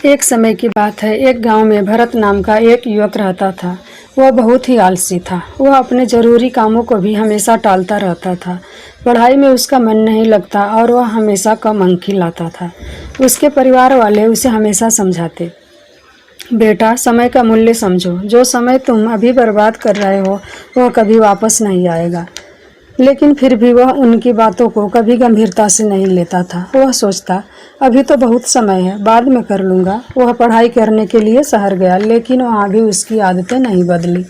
एक समय की बात है। एक गांव में भरत नाम का एक युवक रहता था। वह बहुत ही आलसी था। वह अपने ज़रूरी कामों को भी हमेशा टालता रहता था। पढ़ाई में उसका मन नहीं लगता और वह हमेशा कम अंक ही लाता था। उसके परिवार वाले उसे हमेशा समझाते, बेटा समय का मूल्य समझो, जो समय तुम अभी बर्बाद कर रहे हो वह कभी वापस नहीं आएगा। लेकिन फिर भी वह उनकी बातों को कभी गंभीरता से नहीं लेता था। वह सोचता, अभी तो बहुत समय है, बाद में कर लूँगा। वह पढ़ाई करने के लिए शहर गया, लेकिन वहाँ भी उसकी आदतें नहीं बदली।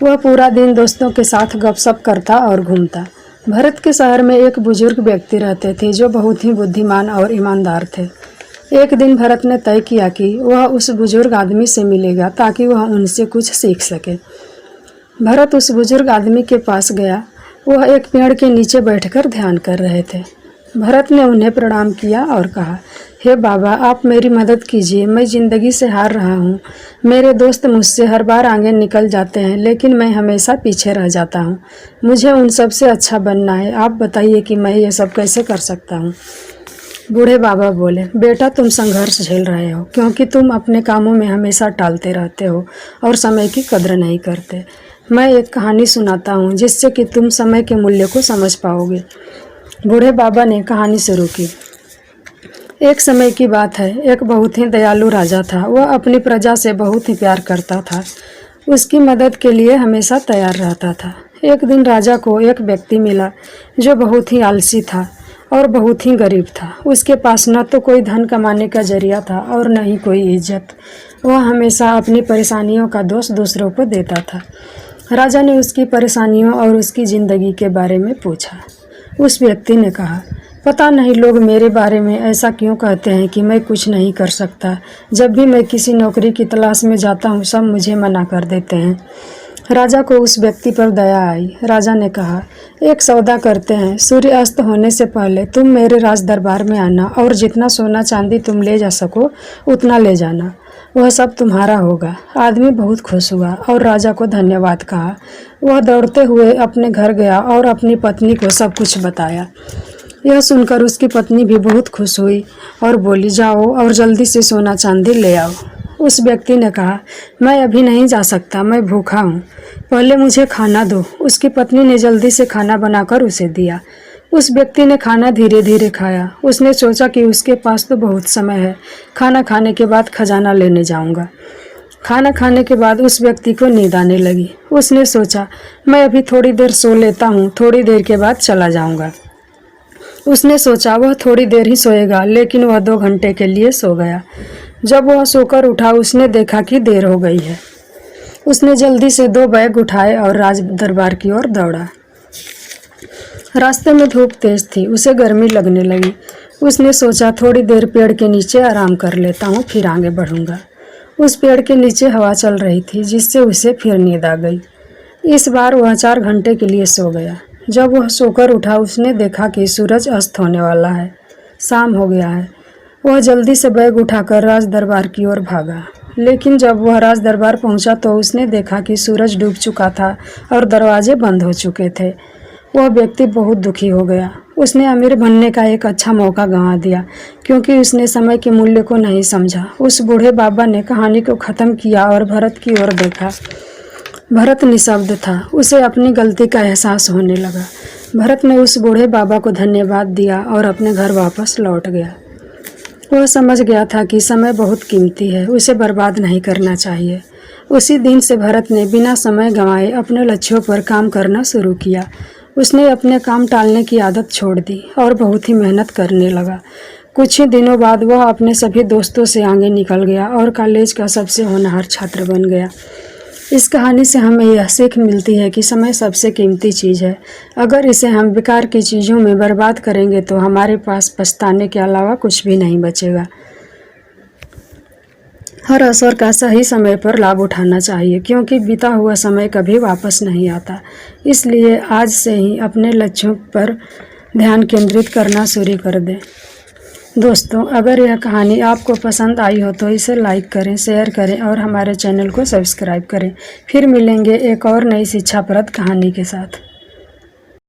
वह पूरा दिन दोस्तों के साथ गपशप करता और घूमता। भरत के शहर में एक बुजुर्ग व्यक्ति रहते थे जो बहुत ही बुद्धिमान और ईमानदार थे। एक दिन भरत ने तय किया कि वह उस बुजुर्ग आदमी से मिलेगा ताकि वह उनसे कुछ सीख सके। भरत उस बुजुर्ग आदमी के पास गया। वह एक पेड़ के नीचे बैठकर ध्यान कर रहे थे। भरत ने उन्हें प्रणाम किया और कहा, हे बाबा, आप मेरी मदद कीजिए। मैं ज़िंदगी से हार रहा हूँ। मेरे दोस्त मुझसे हर बार आगे निकल जाते हैं, लेकिन मैं हमेशा पीछे रह जाता हूँ। मुझे उन सब से अच्छा बनना है। आप बताइए कि मैं ये सब कैसे कर सकता हूँ। बूढ़े बाबा बोले, बेटा, तुम संघर्ष झेल रहे हो क्योंकि तुम अपने कामों में हमेशा टालते रहते हो और समय की कद्र नहीं करते। मैं एक कहानी सुनाता हूँ जिससे कि तुम समय के मूल्य को समझ पाओगे। बूढ़े बाबा ने कहानी शुरू की। एक समय की बात है। एक बहुत ही दयालु राजा था। वह अपनी प्रजा से बहुत ही प्यार करता था। उसकी मदद के लिए हमेशा तैयार रहता था। एक दिन राजा को एक व्यक्ति मिला जो बहुत ही आलसी था और बहुत ही गरीब था। उसके पास न तो कोई धन कमाने का जरिया था और न ही कोई इज्जत। वह हमेशा अपनी परेशानियों का दोष दूसरों को देता था। राजा ने उसकी परेशानियों और उसकी ज़िंदगी के बारे में पूछा। उस व्यक्ति ने कहा, पता नहीं लोग मेरे बारे में ऐसा क्यों कहते हैं कि मैं कुछ नहीं कर सकता। जब भी मैं किसी नौकरी की तलाश में जाता हूँ, सब मुझे मना कर देते हैं। राजा को उस व्यक्ति पर दया आई। राजा ने कहा, एक सौदा करते हैं। सूर्य अस्त होने से पहले तुम मेरे राज दरबार में आना और जितना सोना चांदी तुम ले जा सको उतना ले जाना। वह सब तुम्हारा होगा। आदमी बहुत खुश हुआ और राजा को धन्यवाद कहा। वह दौड़ते हुए अपने घर गया और अपनी पत्नी को सब कुछ बताया। यह सुनकर उसकी पत्नी भी बहुत खुश हुई और बोली, जाओ और जल्दी से सोना चांदी ले आओ। उस व्यक्ति ने कहा, मैं अभी नहीं जा सकता, मैं भूखा हूँ, पहले मुझे खाना दो। उसकी पत्नी ने जल्दी से खाना बनाकर उसे दिया। उस व्यक्ति ने खाना धीरे धीरे खाया। उसने सोचा कि उसके पास तो बहुत समय है, खाना खाने के बाद खजाना लेने जाऊंगा। खाना खाने के बाद उस व्यक्ति को नींद आने लगी। उसने सोचा, मैं अभी थोड़ी देर सो लेता हूँ, थोड़ी देर के बाद चला जाऊंगा। उसने सोचा वह थोड़ी देर ही सोएगा, लेकिन वह 2 घंटे के लिए सो गया। जब वह सोकर उठा, उसने देखा कि देर हो गई है। उसने जल्दी से 2 बैग उठाए और राज दरबार की ओर दौड़ा। रास्ते में धूप तेज थी, उसे गर्मी लगने लगी। उसने सोचा, थोड़ी देर पेड़ के नीचे आराम कर लेता हूँ, फिर आगे बढ़ूंगा। उस पेड़ के नीचे हवा चल रही थी, जिससे उसे फिर नींद आ गई। इस बार वह 4 घंटे के लिए सो गया। जब वह सोकर उठा, उसने देखा कि सूरज अस्त होने वाला है, शाम हो गया है। वह जल्दी से बैग उठाकर राज दरबार की ओर भागा। लेकिन जब वह राज दरबार पहुंचा तो उसने देखा कि सूरज डूब चुका था और दरवाजे बंद हो चुके थे। वह व्यक्ति बहुत दुखी हो गया। उसने अमीर बनने का एक अच्छा मौका गंवा दिया क्योंकि उसने समय के मूल्य को नहीं समझा। उस बूढ़े बाबा ने कहानी को ख़त्म किया और भरत की ओर देखा। भरत निशब्द था। उसे अपनी गलती का एहसास होने लगा। भरत ने उस बूढ़े बाबा को धन्यवाद दिया और अपने घर वापस लौट गया। वह समझ गया था कि समय बहुत कीमती है, उसे बर्बाद नहीं करना चाहिए। उसी दिन से भरत ने बिना समय गंवाए अपने लक्ष्यों पर काम करना शुरू किया। उसने अपने काम टालने की आदत छोड़ दी और बहुत ही मेहनत करने लगा। कुछ ही दिनों बाद वह अपने सभी दोस्तों से आगे निकल गया और कॉलेज का सबसे होनहार छात्र बन गया। इस कहानी से हमें यह सीख मिलती है कि समय सबसे कीमती चीज़ है। अगर इसे हम बेकार की चीज़ों में बर्बाद करेंगे तो हमारे पास पछताने के अलावा कुछ भी नहीं बचेगा। हर अवसर का सही समय पर लाभ उठाना चाहिए क्योंकि बीता हुआ समय कभी वापस नहीं आता। इसलिए आज से ही अपने लक्ष्यों पर ध्यान केंद्रित करना शुरू कर दें। दोस्तों, अगर यह कहानी आपको पसंद आई हो तो इसे लाइक करें, शेयर करें और हमारे चैनल को सब्सक्राइब करें। फिर मिलेंगे एक और नई शिक्षाप्रद कहानी के साथ।